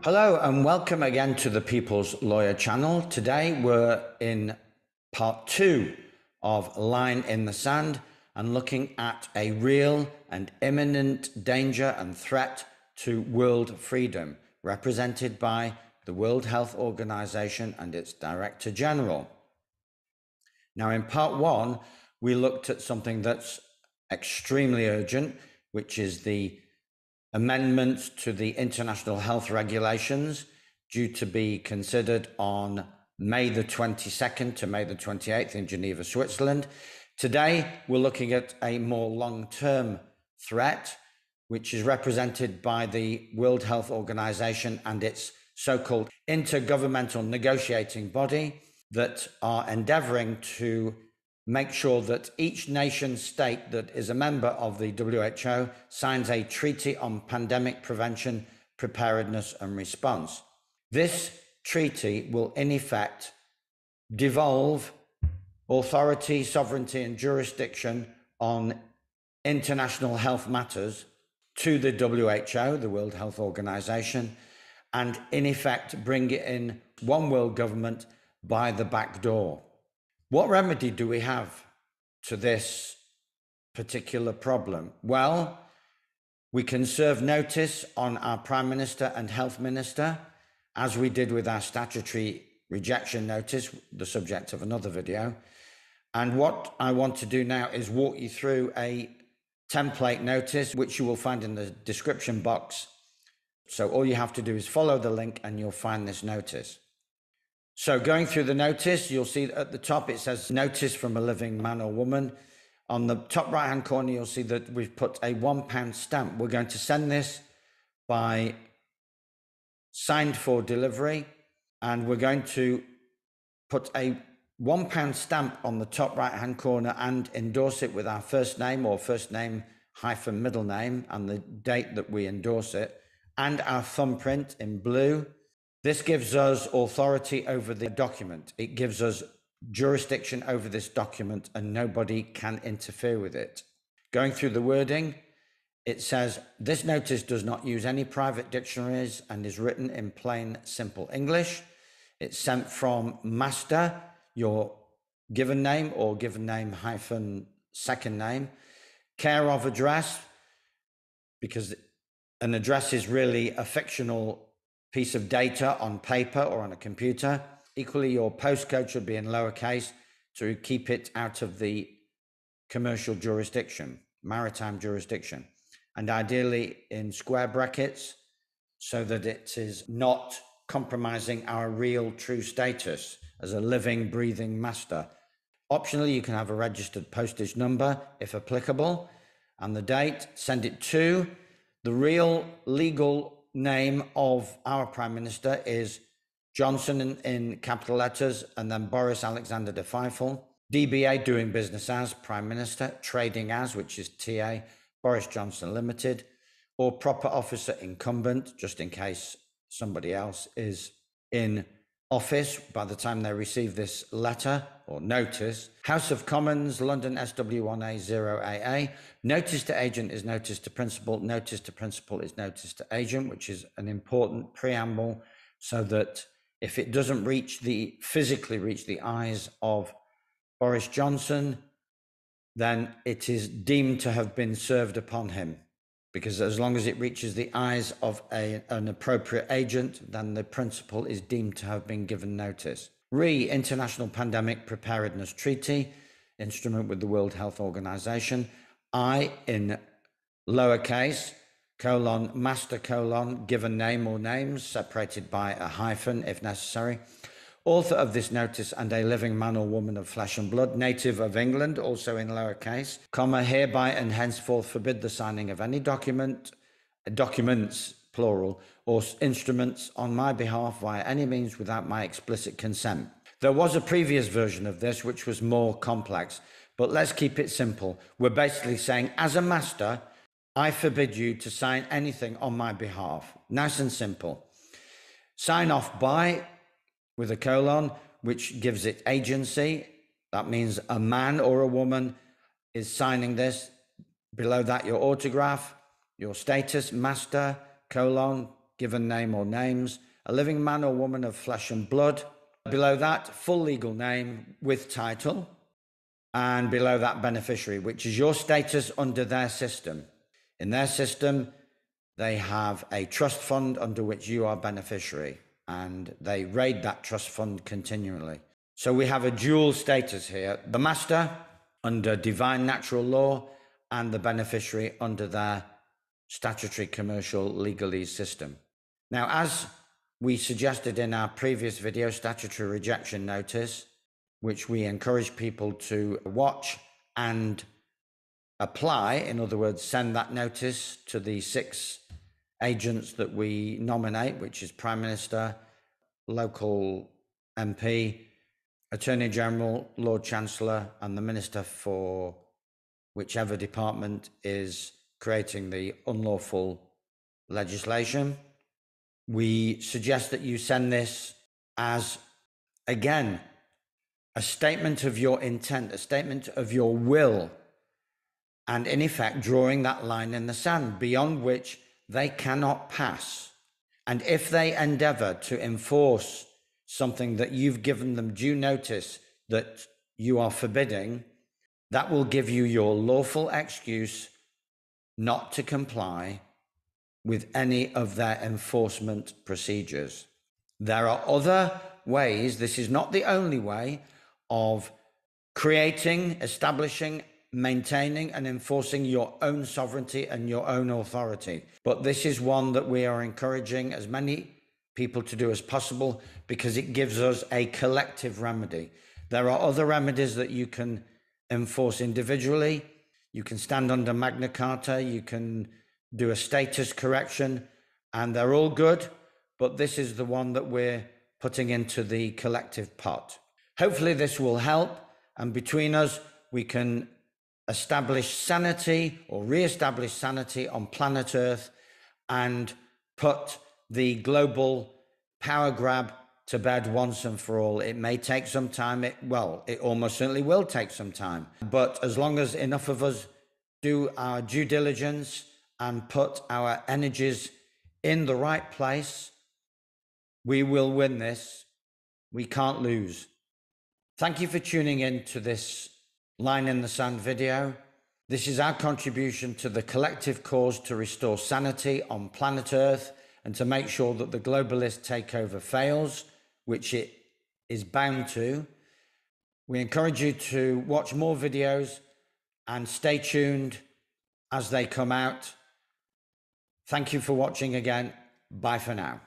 Hello and welcome again to the People's Lawyer channel. Today we're in part 2 of Line in the Sand and looking at a real and imminent danger and threat to world freedom, represented by the World Health Organization and its Director General. Now, in part 1, we looked at something that's extremely urgent, which is the amendments to the international health regulations due to be considered on May the 22nd to May the 28th in Geneva, Switzerland. Today, we're looking at a more long-term threat, which is represented by the World Health Organization and its so-called intergovernmental negotiating body that are endeavoring to make sure that each nation state that is a member of the WHO signs a treaty on pandemic prevention, preparedness, and response. This treaty will, in effect, devolve authority, sovereignty, and jurisdiction on international health matters to the WHO, the World Health Organization, and in effect bring it in one world government by the back door. What remedy do we have to this particular problem? Well, we can serve notice on our Prime Minister and Health Minister, as we did with our statutory rejection notice, the subject of another video. And what I want to do now is walk you through a template notice, which you will find in the description box. So all you have to do is follow the link and you'll find this notice. So going through the notice, you'll see at the top, it says notice from a living man or woman. On the top right-hand corner, you'll see that we've put a £1 stamp. We're going to send this by signed for delivery, and we're going to put a £1 stamp on the top right-hand corner and endorse it with our first name or first name hyphen middle name and the date that we endorse it, and our thumbprint in blue. This gives us authority over the document. It gives us jurisdiction over this document and nobody can interfere with it. Going through the wording, it says, this notice does not use any private dictionaries and is written in plain, simple English. It's sent from master, your given name or given name hyphen second name, care of address, because an address is really a fictional piece of data on paper or on a computer. Equally, your postcode should be in lowercase to keep it out of the commercial jurisdiction, maritime jurisdiction, and ideally in square brackets so that it is not compromising our real true status as a living, breathing master. Optionally, you can have a registered postage number if applicable, and the date. Send it to the real legal name of our Prime Minister is Johnson in capital letters, and then Boris Alexander de Pfeifel. DBA, doing business as Prime Minister, trading as, which is TA, Boris Johnson Limited, or proper officer incumbent, just in case somebody else is in office by the time they receive this letter or notice. House of Commons, London SW1A 0AA. Notice to agent is notice to principal. Notice to principal is notice to agent, which is an important preamble so that if it doesn't physically reach the eyes of Boris Johnson, then it is deemed to have been served upon him. Because as long as it reaches the eyes of an appropriate agent, then the principal is deemed to have been given notice. International Pandemic Preparedness Treaty, instrument with the World Health Organization. I in lowercase, colon, master colon, given name or names, separated by a hyphen if necessary. Author of this notice and a living man or woman of flesh and blood, native of England, also in lowercase, comma, hereby and henceforth forbid the signing of any documents, plural, or instruments on my behalf via any means without my explicit consent. There was a previous version of this which was more complex, but let's keep it simple. We're basically saying, as a master, I forbid you to sign anything on my behalf. Nice and simple. Sign off by, with a colon, which gives it agency. That means a man or a woman is signing this. Below that, your autograph, your status, master, colon, given name or names, a living man or woman of flesh and blood. Below that, full legal name with title. And below that, beneficiary, which is your status under their system. In their system, they have a trust fund under which you are beneficiary, and they raid that trust fund continually. So we have a dual status here, the master under divine natural law and the beneficiary under their statutory commercial legalese system. Now, as we suggested in our previous video, statutory rejection notice, which we encourage people to watch and apply, in other words, send that notice to the 6 agents that we nominate, which is Prime Minister, local MP, Attorney General, Lord Chancellor, and the Minister for whichever department is creating the unlawful legislation. We suggest that you send this as, again, a statement of your intent, a statement of your will, and in effect drawing that line in the sand beyond which they cannot pass. And if they endeavor to enforce something that you've given them due notice that you are forbidding, that will give you your lawful excuse not to comply with any of their enforcement procedures. There are other ways, this is not the only way, of creating, establishing, maintaining and enforcing your own sovereignty and your own authority. But this is one that we are encouraging as many people to do as possible because it gives us a collective remedy. There are other remedies that you can enforce individually. You can stand under Magna Carta, you can do a status correction, and they're all good, but this is the one that we're putting into the collective pot. Hopefully this will help, and between us, we can establish sanity or re-establish sanity on planet Earth and put the global power grab to bed once and for all. It may take some time. It almost certainly will take some time. But as long as enough of us do our due diligence and put our energies in the right place, we will win this. We can't lose. Thank you for tuning in to this Line in the Sand video. This is our contribution to the collective cause to restore sanity on planet Earth and to make sure that the globalist takeover fails, which it is bound to. We encourage you to watch more videos and stay tuned as they come out. Thank you for watching again. Bye for now.